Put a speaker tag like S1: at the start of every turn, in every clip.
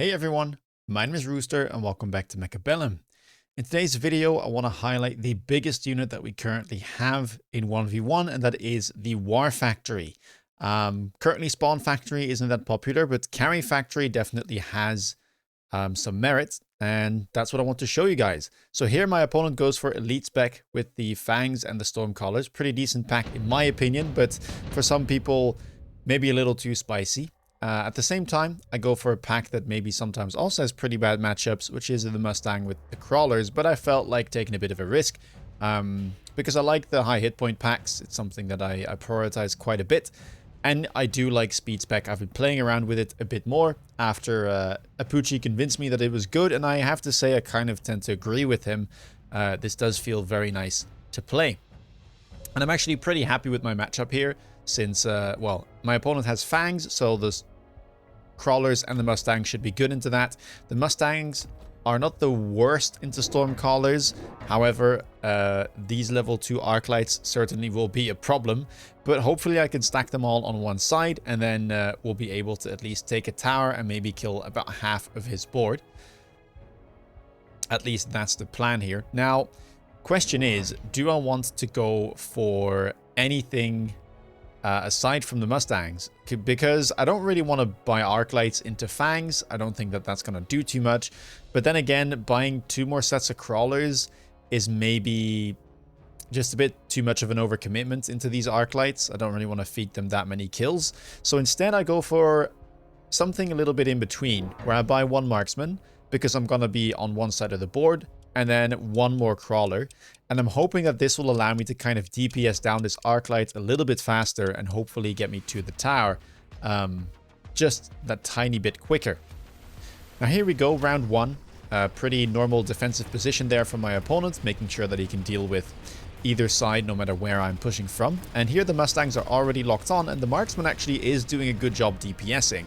S1: Hey everyone, my name is Rooster and welcome back to Mechabellum. In today's video, I want to highlight the biggest unit that we currently have in 1v1, and that is the War Factory. Currently Spawn Factory isn't that popular, but Carry Factory definitely has some merit, and that's what I want to show you guys. So here my opponent goes for Elite Spec with the Fangs and the Stormcallers. Pretty decent pack in my opinion, but for some people, maybe a little too spicy. At the same time, I go for a pack that maybe sometimes also has pretty bad matchups, which is the Mustang with the Crawlers, but I felt like taking a bit of a risk because I like the high hit point packs. It's something that I prioritize quite a bit, and I do like Speed Spec. I've been playing around with it a bit more after Apucci convinced me that it was good, and I have to say I kind of tend to agree with him. This does feel very nice to play. And I'm actually pretty happy with my matchup here since, well, my opponent has Fangs, so the Crawlers and the Mustangs should be good into that. The Mustangs are not the worst into Stormcallers. However, these level 2 Arclights certainly will be a problem. But hopefully I can stack them all on one side, and then we'll be able to at least take a tower and maybe kill about half of his board. At least that's the plan here. Now, question is, do I want to go for anything aside from the Mustangs? Because I don't really want to buy Arclights into Fangs. I don't think that that's going to do too much. But then again, buying 2 more sets of Crawlers is maybe just a bit too much of an overcommitment into these Arclights. I don't really want to feed them that many kills. So instead I go for something a little bit in between, where I buy 1 Marksman because I'm going to be on one side of the board, and then 1 more Crawler. And I'm hoping that this will allow me to kind of DPS down this Arclight a little bit faster and hopefully get me to the tower just that tiny bit quicker. Now here we go, round 1. Pretty normal defensive position there from my opponent, making sure that he can deal with either side no matter where I'm pushing from. And here the Mustangs are already locked on, and the Marksman actually is doing a good job DPSing.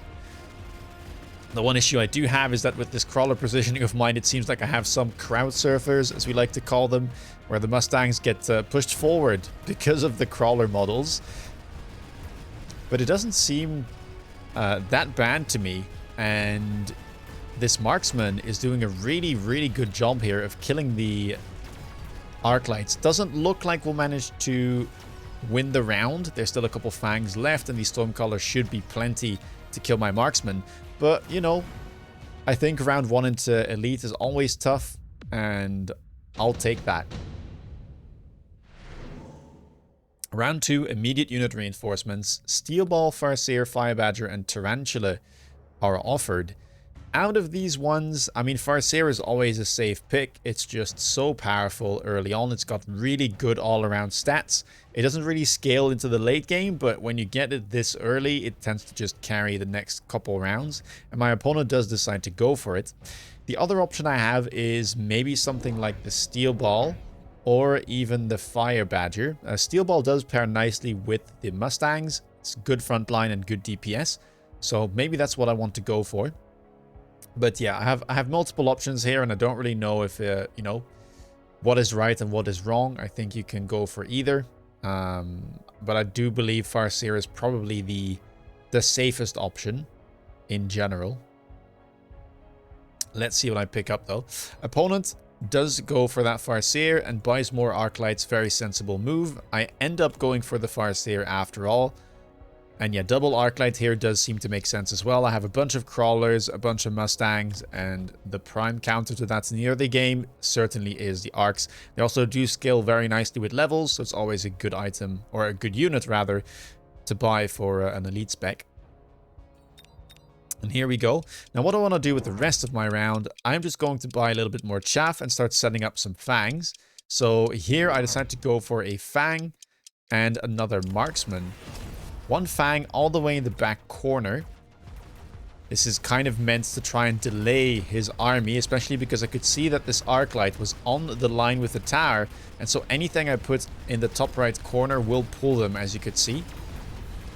S1: The one issue I do have is that with this Crawler positioning of mine, it seems like I have some crowd surfers, as we like to call them, where the Mustangs get pushed forward because of the Crawler models. But it doesn't seem that bad to me, and this Marksman is doing a really, really good job here of killing the Arclights. Doesn't look like we'll manage to win the round. There's still a couple Fangs left, and these Stormcallers should be plenty to kill my Marksman. But, you know, I think round 1 into Elite is always tough, and I'll take that. Round 2, immediate unit reinforcements. Steel Ball, Farseer, Fire Badger, and Tarantula are offered. Out of these ones, I mean, Farseer is always a safe pick. It's just so powerful early on. It's got really good all-around stats. It doesn't really scale into the late game, but when you get it this early, it tends to just carry the next couple rounds. And my opponent does decide to go for it. The other option I have is maybe something like the Steel Ball or even the Fire Badger. Steel Ball does pair nicely with the Mustangs. It's good frontline and good DPS. So maybe that's what I want to go for. But yeah, I have multiple options here, and I don't really know if, you know, what is right and what is wrong. I think you can go for either. But I do believe Farseer is probably the safest option in general. Let's see what I pick up, though. Opponent does go for that Farseer and buys more Arclights. Very sensible move. I end up going for the Farseer after all. And yeah, double Arclight here does seem to make sense as well. I have a bunch of Crawlers, a bunch of Mustangs, and the prime counter to that near the game certainly is the Arcs. They also do scale very nicely with levels, so it's always a good item, or a good unit rather, to buy for an Elite Spec. And here we go. Now what I want to do with the rest of my round, I'm just going to buy a little bit more chaff and start setting up some Fangs. So here I decided to go for a Fang and another Marksman. 1 Fang all the way in the back corner. This is kind of meant to try and delay his army, especially because I could see that this Arclight was on the line with the tower, and so anything I put in the top right corner will pull them, as you could see.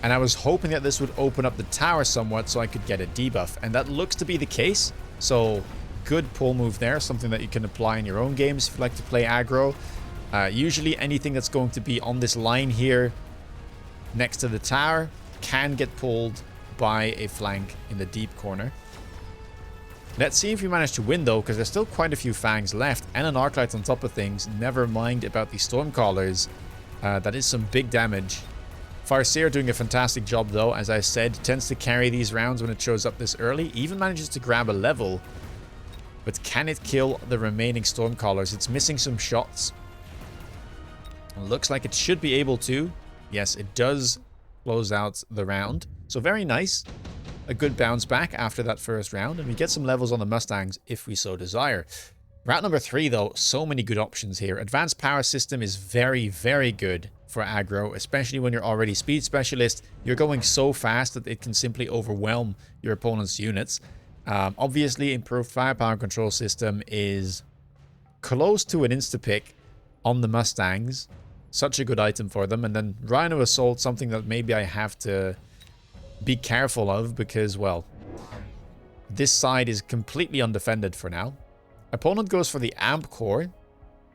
S1: And I was hoping that this would open up the tower somewhat so I could get a debuff, and that looks to be the case. So good pull move there, something that you can apply in your own games if you like to play aggro. Usually anything that's going to be on this line here next to the tower can get pulled by a flank in the deep corner. Let's see if we manage to win though, because there's still quite a few fangs left and an arclight on top of things. Never mind about the stormcallers. That is some big damage. Farseer doing a fantastic job though, as I said, tends to carry these rounds when it shows up this early. Even manages to grab a level. But can it kill the remaining stormcallers? It's missing some shots. Looks like it should be able to. Yes, it does close out the round. So very nice. A good bounce back after that first round. And we get some levels on the Mustangs if we so desire. Route number 3 though, so many good options here. Advanced power system is very, very good for aggro, especially when you're already speed specialist. You're going so fast that it can simply overwhelm your opponent's units. Obviously, improved firepower control system is close to an insta-pick on the Mustangs. Such a good item for them. And then Rhino Assault, something that maybe I have to be careful of because, well, this side is completely undefended for now. Opponent goes for the Amp Core,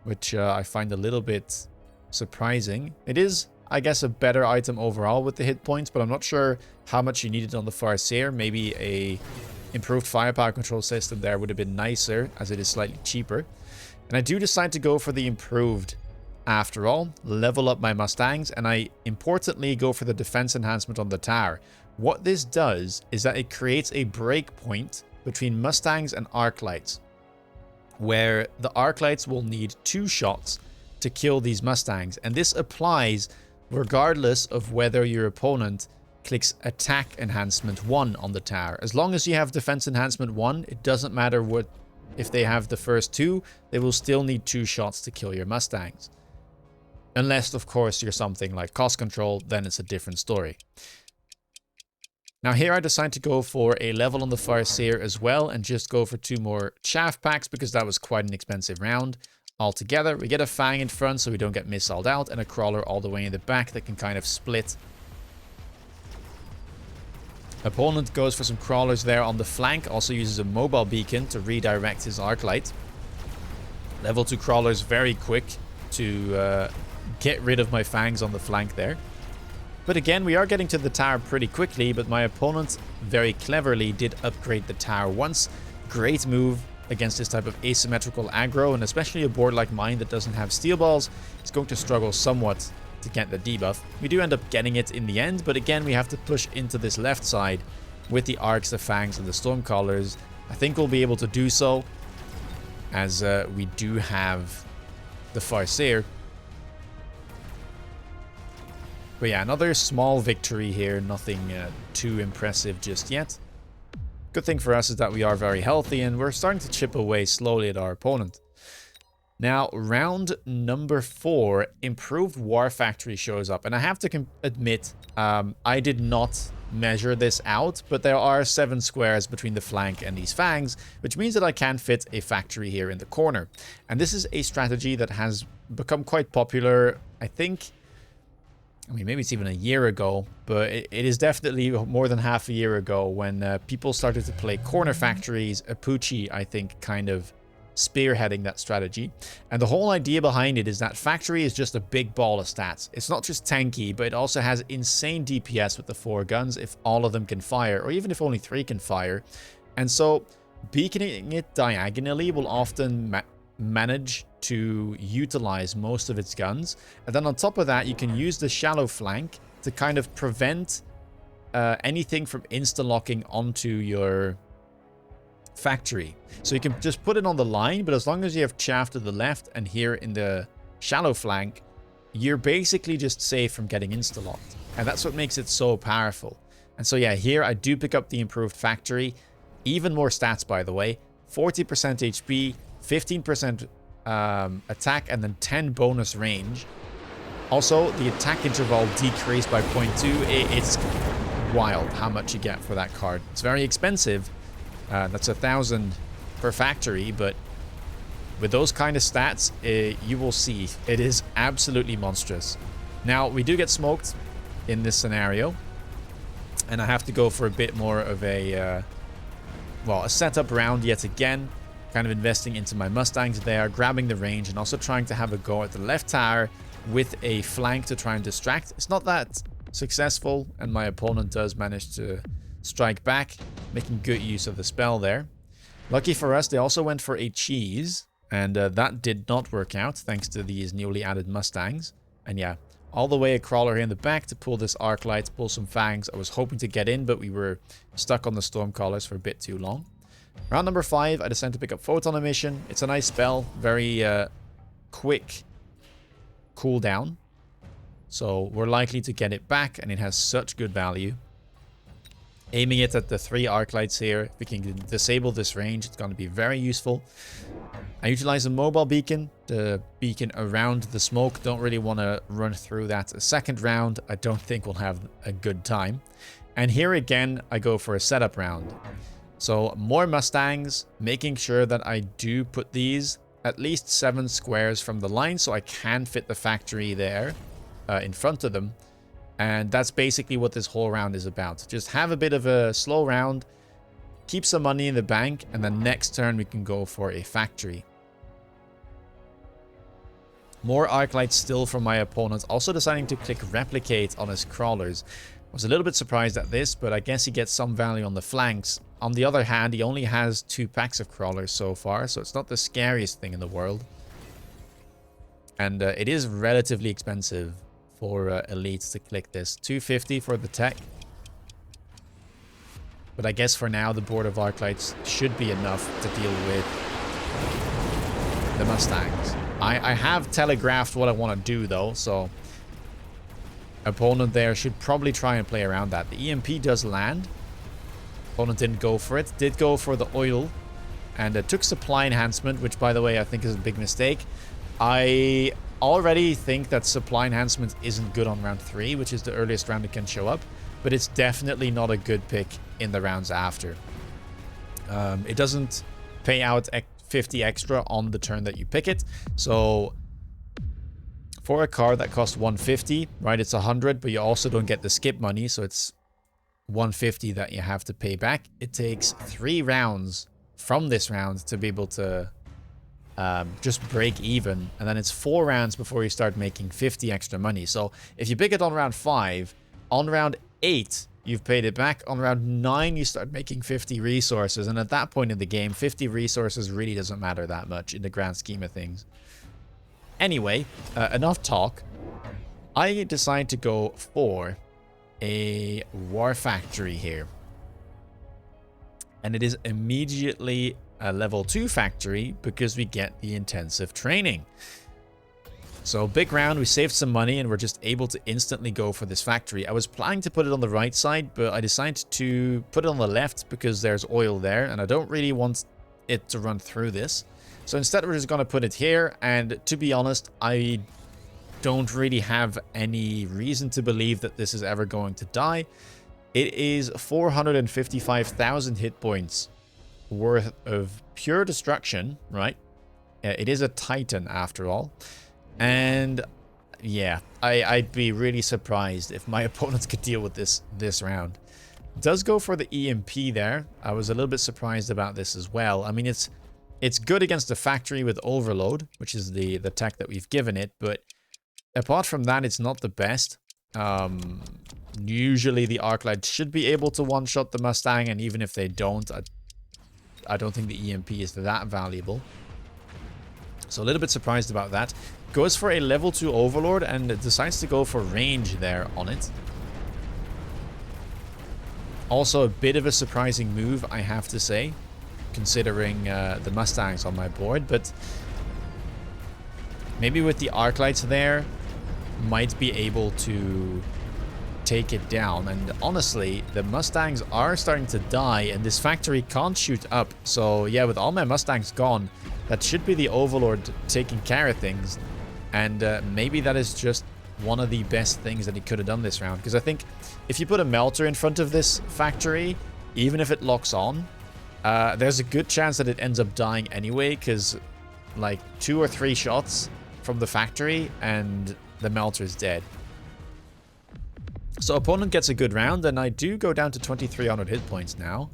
S1: which I find a little bit surprising. It is, I guess, a better item overall with the hit points, but I'm not sure how much you needed on the Farseer. Maybe a improved firepower control system there would have been nicer, as it is slightly cheaper. And I do decide to go for the improved after all, level up my Mustangs, and I importantly go for the defense enhancement on the tower. What this does is that it creates a break point between Mustangs and Arclights, where the Arclights will need 2 shots to kill these Mustangs, and this applies regardless of whether your opponent clicks attack enhancement 1 on the tower. As long as you have defense enhancement 1, it doesn't matter what if they have the first 2, they will still need 2 shots to kill your Mustangs. Unless, of course, you're something like cost control, then it's a different story. Now here I decide to go for a level on the Farseer as well and just go for 2 more chaff packs because that was quite an expensive round. Altogether, we get a Fang in front so we don't get missiled out and a Crawler all the way in the back that can kind of split. Opponent goes for some Crawlers there on the flank, also uses a mobile beacon to redirect his Arclight. Level 2 Crawlers very quick to get rid of my Fangs on the flank there. But again, we are getting to the tower pretty quickly, but my opponent very cleverly did upgrade the tower once. Great move against this type of asymmetrical aggro, and especially a board like mine that doesn't have steel balls, it's going to struggle somewhat to get the debuff. We do end up getting it in the end, but again, we have to push into this left side with the Arcs, the Fangs, and the Stormcallers. I think we'll be able to do so, as we do have the Farseer. But yeah, another small victory here, nothing too impressive just yet. Good thing for us is that we are very healthy and we're starting to chip away slowly at our opponent. Now, round number 4, improved War Factory shows up. And I have to admit, I did not measure this out, but there are 7 squares between the flank and these Fangs, which means that I can fit a factory here in the corner. And this is a strategy that has become quite popular, I think. I mean, maybe it's even a year ago, but it is definitely more than half a year ago when people started to play corner factories. Apucci, I think, kind of spearheading that strategy. And the whole idea behind it is that factory is just a big ball of stats. It's not just tanky, but it also has insane DPS with the 4 guns if all of them can fire, or even if only 3 can fire. And so beaconing it diagonally will often manage to utilize most of its guns, and then on top of that you can use the shallow flank to kind of prevent anything from insta-locking onto your factory. So you can just put it on the line, but as long as you have chaff to the left and here in the shallow flank, you're basically just safe from getting insta-locked, and that's what makes it so powerful. And so yeah, here I do pick up the improved factory. Even more stats, by the way. 40% HP, 15% attack, and then 10 bonus range. Also, the attack interval decreased by 0.2. It's wild how much you get for that card. It's very expensive. That's 1,000 per factory, but with those kind of stats, you will see it is absolutely monstrous. Now, we do get smoked in this scenario, and I have to go for a bit more of a well, a setup round yet again. Kind of investing into my Mustangs there, grabbing the range, and also trying to have a go at the left tower with a flank to try and distract. It's not that successful, and my opponent does manage to strike back, making good use of the spell there. Lucky for us, they also went for a cheese, and that did not work out thanks to these newly added Mustangs. And yeah, all the way a crawler here in the back to pull this arc light, pull some fangs. I was hoping to get in, but we were stuck on the storm collars for a bit too long. Round number 5, I decided to pick up Photon Emission. It's a nice spell, very quick cooldown. So we're likely to get it back, and it has such good value. Aiming it at the 3 arc lights here, if we can disable this range, it's going to be very useful. I utilize a mobile beacon, the beacon around the smoke. Don't really want to run through that a second round. I don't think we'll have a good time. And here again, I go for a setup round. So more Mustangs, making sure that I do put these at least 7 squares from the line so I can fit the factory there in front of them. And that's basically what this whole round is about. Just have a bit of a slow round, keep some money in the bank, and then next turn we can go for a factory. More arc lights still from my opponent, also deciding to click replicate on his crawlers. I was a little bit surprised at this, but I guess he gets some value on the flanks. On the other hand, he only has 2 packs of crawlers so far, so it's not the scariest thing in the world. And it is relatively expensive for elites to click this. 250 for the tech. But I guess for now, the board of arc lights should be enough to deal with the Mustangs. I have telegraphed what I want to do, though, so opponent there should probably try and play around that. The EMP does land. Opponent didn't go for it. Did go for the oil. And took supply enhancement, which, by the way, I think is a big mistake. I already think that supply enhancement isn't good on round 3, which is the earliest round it can show up. But it's definitely not a good pick in the rounds after. It doesn't pay out 50 extra on the turn that you pick it. So for a card that costs 150, right, it's 100, but you also don't get the skip money, so it's 150 that you have to pay back. It takes 3 rounds from this round to be able to just break even, and then it's 4 rounds before you start making 50 extra money. So if you pick it on round 5, on round 8 you've paid it back. On round 9 you start making 50 resources, and at that point in the game 50 resources really doesn't matter that much in the grand scheme of things. Anyway, enough talk. I decide to go for a war factory here, and it is immediately a level 2 factory because we get the intensive training. So big round, we saved some money and we're just able to instantly go for this factory. I was planning to put it on the right side, but I decided to put it on the left because there's oil there and I don't really want it to run through this. So instead we're just going to put it here, and to be honest, I don't really have any reason to believe that this is ever going to die. It is 455,000 hit points worth of pure destruction, right? It is a Titan after all. And yeah, I'd be really surprised if my opponents could deal with this round. Does go for the EMP there. I was a little bit surprised about this as well. I mean, it's good against the factory with overload, which is the tech that we've given it, but apart from that, it's not the best. Usually the arc light should be able to one-shot the Mustang, and even if they don't, I don't think the EMP is that valuable. So a little bit surprised about that. Goes for a level 2 Overlord and decides to go for range there on it. Also a bit of a surprising move, I have to say, considering the Mustangs on my board. But maybe with the arc lights there, might be able to take it down. And honestly, the Mustangs are starting to die and this factory can't shoot up. So yeah, with all my Mustangs gone, that should be the Overlord taking care of things. And maybe that is just one of the best things that he could have done this round. Because I think if you put a melter in front of this factory, even if it locks on, there's a good chance that it ends up dying anyway. Because like 2 or 3 shots from the factory and the melter is dead. So opponent gets a good round, and I do go down to 2300 hit points now.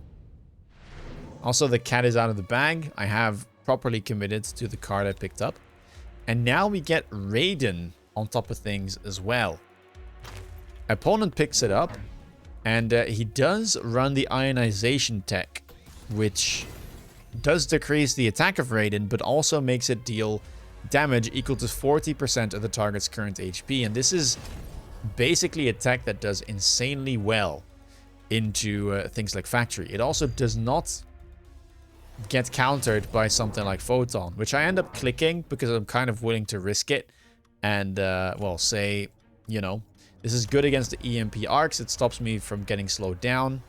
S1: Also, the cat is out of the bag. I have properly committed to the card I picked up. And now we get Raiden on top of things as well. Opponent picks it up, and he does run the ionization tech, which does decrease the attack of Raiden, but also makes it deal damage equal to 40% of the target's current HP. And this is basically a tech that does insanely well into things like Factory. It also does not get countered by something like Photon, which I end up clicking because I'm kind of willing to risk it. And, well, say, you know, this is good against the EMP arcs. It stops me from getting slowed down.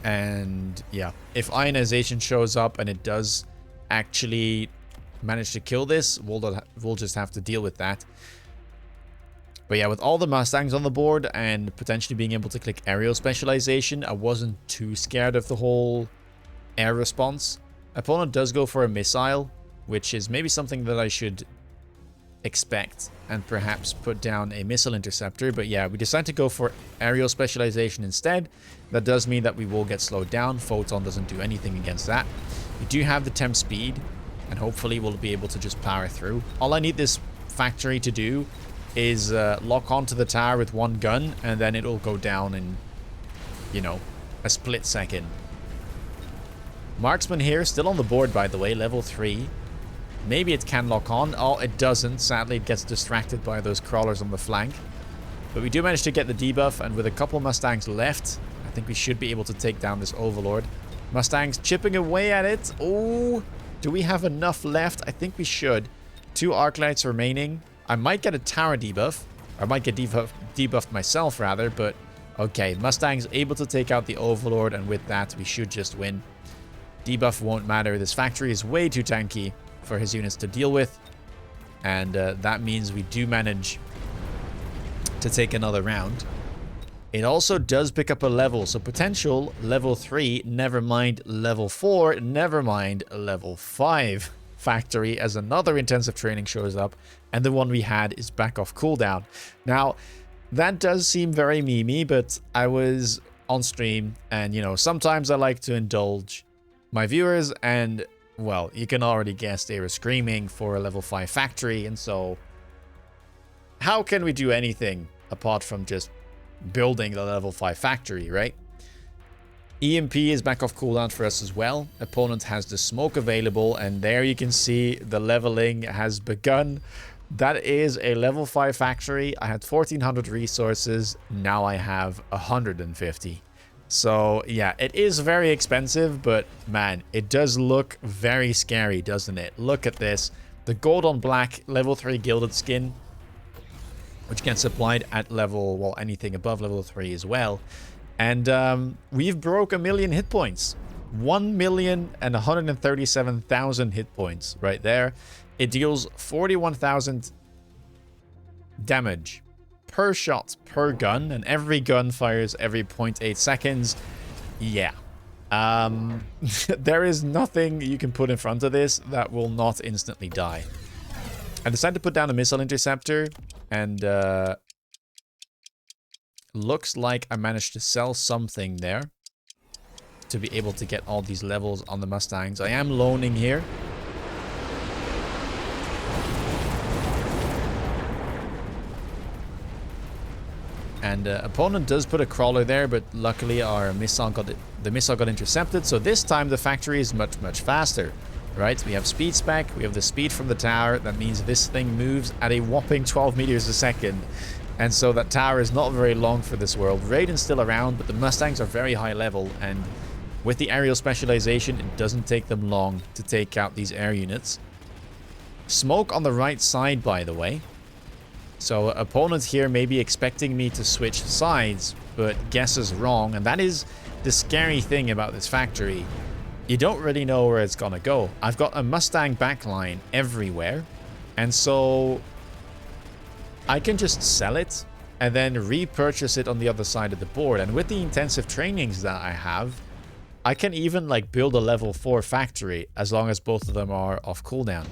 S1: And, yeah, if ionization shows up and it does actually manage to kill this, we'll just have to deal with that. But yeah, with all the Mustangs on the board and potentially being able to click aerial specialization, I wasn't too scared of the whole air response. Opponent does go for a missile, which is maybe something that I should expect and perhaps put down a missile interceptor. But yeah, we decide to go for aerial specialization instead. That does mean that we will get slowed down. Photon doesn't do anything against that. We do have the temp speed, and hopefully we'll be able to just power through. All I need this Factory to do is lock onto the tower with one gun, and then it'll go down in, you know, a split second. Marksman here, still on the board, by the way, level 3. Maybe it can lock on. Oh, it doesn't. Sadly, it gets distracted by those crawlers on the flank. But we do manage to get the debuff, and with a couple Mustangs left, I think we should be able to take down this Overlord. Mustangs chipping away at it. Oh, do we have enough left? I think we should. 2 arc lights remaining. I might get a tower debuff. Or I might get debuffed myself, rather. But, okay. Mustang's able to take out the Overlord. And with that, we should just win. Debuff won't matter. This Factory is way too tanky for his units to deal with. And that means we do manage to take another round. It also does pick up a level. So potential level 3. Never mind level 4. Never mind level 5. Factory as another intensive training shows up, and the one we had is back off cooldown. Now, that does seem very memey, but I was on stream, and you know, sometimes I like to indulge my viewers, and well, you can already guess they were screaming for a level 5 Factory, and so how can we do anything apart from just building the level 5 Factory, right? EMP is back off cooldown for us as well. Opponent has the smoke available, and there you can see the leveling has begun. That is a level 5 Factory. I had 1400 resources. Now I have 150. So yeah, it is very expensive, but man, it does look very scary, doesn't it? Look at this. The gold on black level 3 gilded skin, which gets applied at level, well, anything above level 3 as well. And we've broke 1 million hit points. 1,137,000 hit points right there. It deals 41,000 damage per shot per gun, and every gun fires every 0.8 seconds. Yeah. There is nothing you can put in front of this that will not instantly die. I decided to put down a missile interceptor, and looks like I managed to sell something there to be able to get all these levels on the Mustangs. I am loaning here. And opponent does put a crawler there, but luckily our missile got intercepted. So this time the Factory is much, much faster. Right? We have speed spec, we have the speed from the tower. That means this thing moves at a whopping 12 meters a second. And so that tower is not very long for this world. Raiden's still around, but the Mustangs are very high level, and with the aerial specialization, it doesn't take them long to take out these air units. Smoke on the right side, by the way. So opponent here may be expecting me to switch sides, but guesses wrong, and that is the scary thing about this Factory. You don't really know where it's gonna go. I've got a Mustang backline everywhere, and so I can just sell it and then repurchase it on the other side of the board. And with the intensive trainings that I have, I can even like build a level 4 Factory as long as both of them are off cooldown.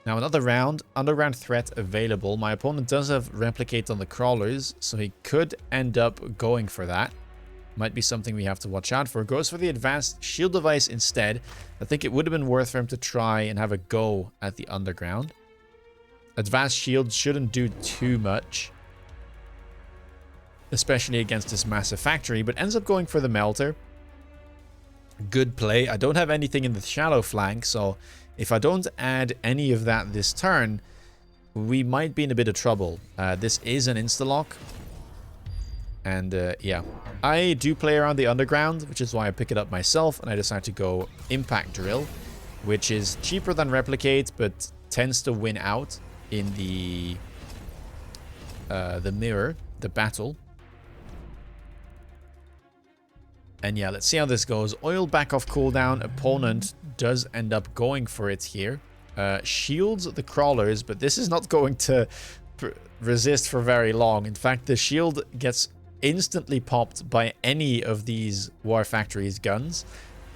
S1: Now another round, underground threat available. My opponent does have replicate on the crawlers, so he could end up going for that. Might be something we have to watch out for. Goes for the advanced shield device instead. I think it would have been worth for him to try and have a go at the underground. Advanced shield shouldn't do too much. especially against this massive factory, but ends up going for the melter. Good play. I don't have anything in the shallow flank, so if I don't add any of that this turn, we might be in a bit of trouble. This is an insta-lock. And yeah, I do play around the underground, which is why I pick it up myself, and I decide to go impact drill, which is cheaper than replicate, but tends to win out in the mirror, the battle. And yeah, let's see how this goes. Oil back off cooldown. Opponent does end up going for it here. Shields the crawlers, but this is not going to resist for very long. In fact, the shield gets instantly popped by any of these War Factory's guns.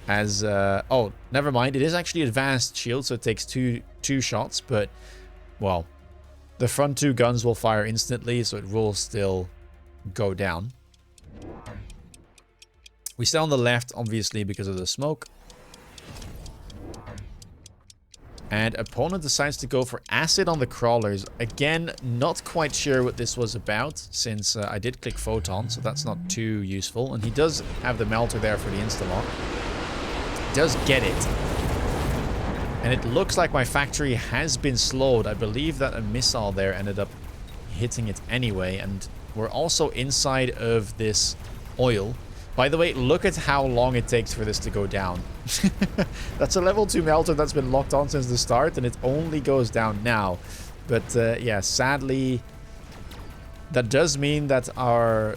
S1: As oh, never mind. It is actually advanced shield, so it takes two shots. But well, the front two guns will fire instantly, so it will still go down. We stay on the left, obviously, because of the smoke. And opponent decides to go for acid on the crawlers. Again, not quite sure what this was about, since I did click photon, so that's not too useful. And he does have the melter there for the insta-lock. Does get it. And it looks like my factory has been slowed. I believe that a missile there ended up hitting it anyway. And we're also inside of this oil. By the way, look at how long it takes for this to go down. That's a level 2 melter that's been locked on since the start, and it only goes down now. But yeah, sadly, that does mean that our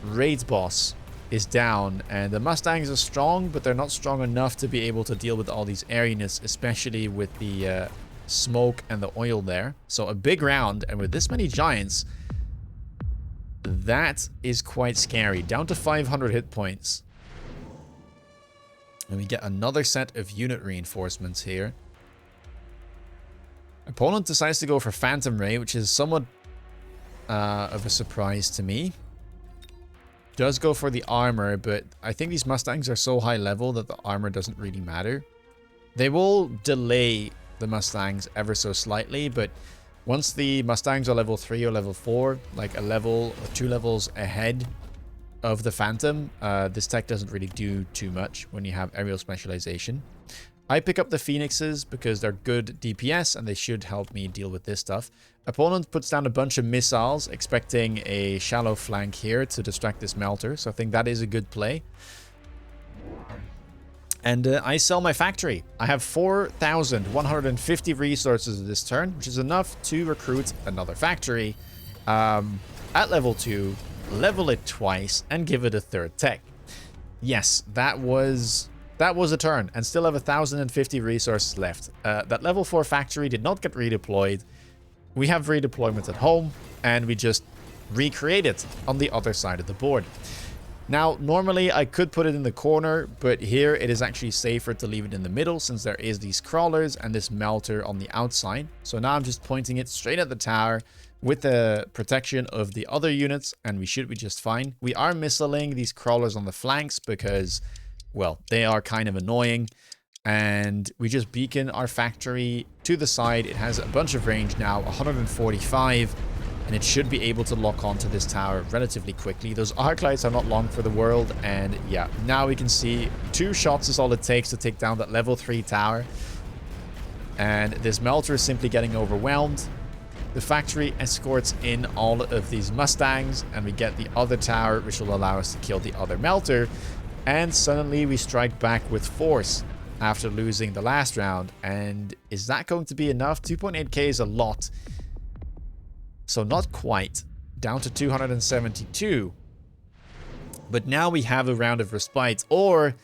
S1: raid boss is down, and the Mustangs are strong, but they're not strong enough to be able to deal with all these air units, especially with the smoke and the oil there. So a big round, and with this many giants, that is quite scary. Down to 500 hit points. And we get another set of unit reinforcements here. Opponent decides to go for Phantom Ray, which is somewhat of a surprise to me. Does go for the armor, but I think these Mustangs are so high level that the armor doesn't really matter. They will delay the Mustangs ever so slightly, but once the Mustangs are level 3 or level 4, like a level or 2 levels ahead of the Phantom, this tech doesn't really do too much when you have aerial specialization. I pick up the Phoenixes because they're good DPS and they should help me deal with this stuff. Opponent puts down a bunch of missiles, expecting a shallow flank here to distract this melter, so I think that is a good play. And I sell my factory. I have 4,150 resources this turn, which is enough to recruit another factory at level 2, level it twice, and give it a third tech. Yes, that was a turn, and still have 1,050 resources left. That level 4 factory did not get redeployed. We have redeployment at home, and we just recreate it on the other side of the board. Now, normally I could put it in the corner, but here it is actually safer to leave it in the middle since there is these crawlers and this melter on the outside. So now I'm just pointing it straight at the tower with the protection of the other units, and we should be just fine. We are missiling these crawlers on the flanks because, well, they are kind of annoying. And we just beacon our factory to the side. It has a bunch of range now, 145. And it should be able to lock onto this tower relatively quickly. Those arc lights are not long for the world. And yeah, now we can see 2 shots is all it takes to take down that level 3 tower. And this melter is simply getting overwhelmed. The factory escorts in all of these Mustangs. And we get the other tower, which will allow us to kill the other melter. And suddenly we strike back with force after losing the last round. And is that going to be enough? 2.8k is a lot. So not quite. Down to 272. But now we have a round of respite. Or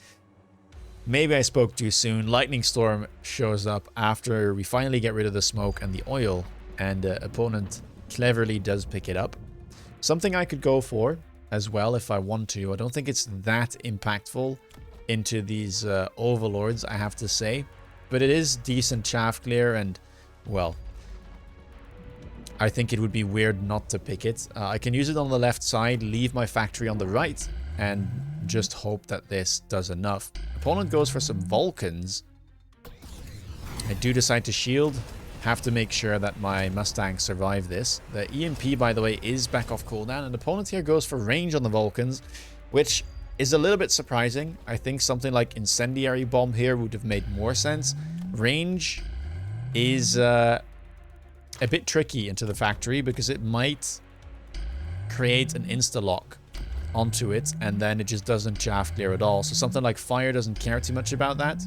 S1: maybe I spoke too soon. Lightning Storm shows up after we finally get rid of the smoke and the oil. And opponent cleverly does pick it up. Something I could go for as well if I want to. I don't think it's that impactful into these overlords, I have to say. But it is decent chaff clear and, well, I think it would be weird not to pick it. I can use it on the left side, leave my factory on the right, and just hope that this does enough. Opponent goes for some Vulcans. I do decide to shield. Have to make sure that my Mustangs survive this. The EMP, by the way, is back off cooldown, and the opponent here goes for range on the Vulcans, which is a little bit surprising. I think something like Incendiary Bomb here would have made more sense. Range is a bit tricky into the factory because it might create an insta-lock onto it, and then it just doesn't chaff clear at all. So something like fire doesn't care too much about that.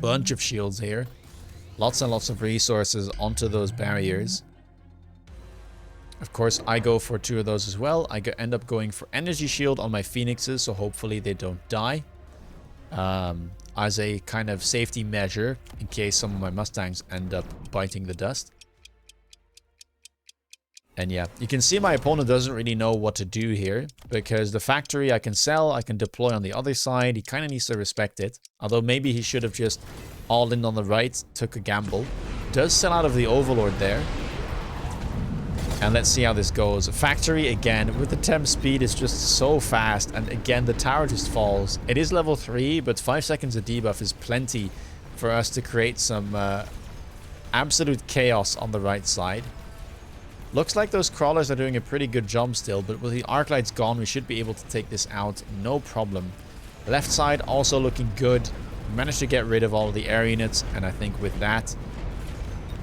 S1: Bunch of shields here. Lots and lots of resources onto those barriers. Of course, I go for 2 of those as well. I end up going for energy shield on my Phoenixes, so hopefully they don't die. As a kind of safety measure in case some of my Mustangs end up biting the dust. And yeah, you can see my opponent doesn't really know what to do here, because the factory I can sell, I can deploy on the other side. He kind of needs to respect it. Although maybe he should have just all in on the right, took a gamble. Does sell out of the Overlord there. And let's see how this goes. Factory, again, with the temp speed, is just so fast. And again, the tower just falls. It is level 3, but 5 seconds of debuff is plenty for us to create some absolute chaos on the right side. Looks like those crawlers are doing a pretty good job still, but with the arc lights gone, we should be able to take this out, no problem. Left side also looking good. We managed to get rid of all of the air units, and I think with that,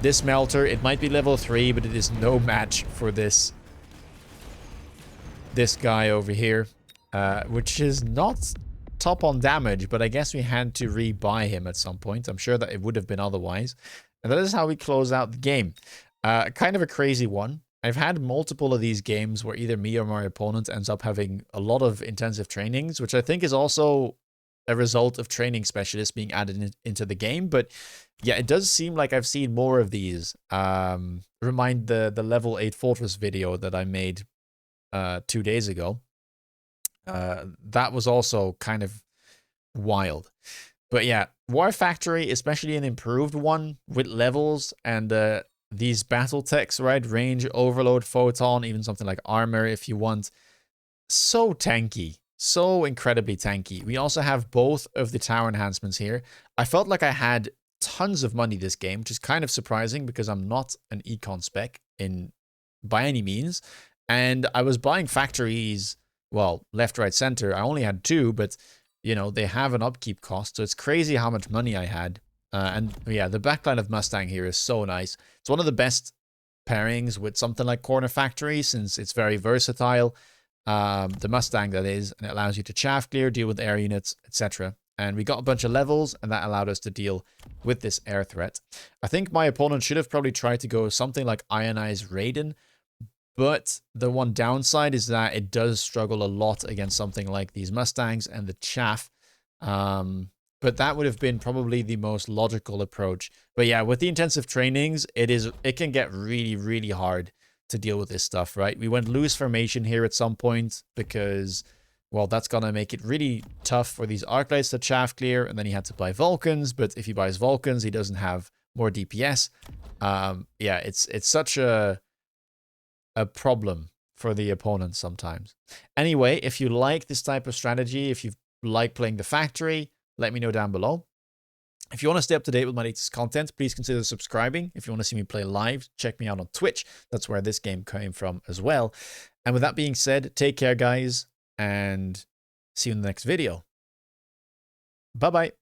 S1: this melter, it might be level 3, but it is no match for this guy over here, which is not top on damage, but I guess we had to rebuy him at some point. I'm sure that it would have been otherwise. And that is how we close out the game. Kind of a crazy one. I've had multiple of these games where either me or my opponent ends up having a lot of intensive trainings, which I think is also a result of training specialists being added into the game. But yeah, it does seem like I've seen more of these. Remind the level 8 fortress video that I made 2 days ago. That was also kind of wild. But yeah, War Factory, especially an improved one with levels and these battle techs, right? Range, overload, photon, even something like armor if you want. So tanky. So incredibly tanky. We also have both of the tower enhancements here. I felt like I had tons of money this game, which is kind of surprising because I'm not an econ spec by any means. And I was buying factories, well, left, right, center. I only had 2, but, you know, they have an upkeep cost. So it's crazy how much money I had. And yeah, the backline of Mustang here is so nice. It's one of the best pairings with something like Corner Factory since it's very versatile. The Mustang, that is, and it allows you to chaff clear, deal with air units, etc. And we got a bunch of levels, and that allowed us to deal with this air threat. I think my opponent should have probably tried to go something like Ionized Raiden, but the one downside is that it does struggle a lot against something like these Mustangs and the chaff. But that would have been probably the most logical approach. But yeah, with the intensive trainings, it can get really, really hard to deal with this stuff, right? We went loose formation here at some point because, well, that's going to make it really tough for these arc lights to chaff clear. And then he had to buy Vulcans. But if he buys Vulcans, he doesn't have more DPS. Yeah, it's such a problem for the opponent sometimes. Anyway, if you like this type of strategy, if you like playing the factory, let me know down below. If you want to stay up to date with my latest content, please consider subscribing. If you want to see me play live, check me out on Twitch. That's where this game came from as well. And with that being said, take care, guys, and see you in the next video. Bye-bye.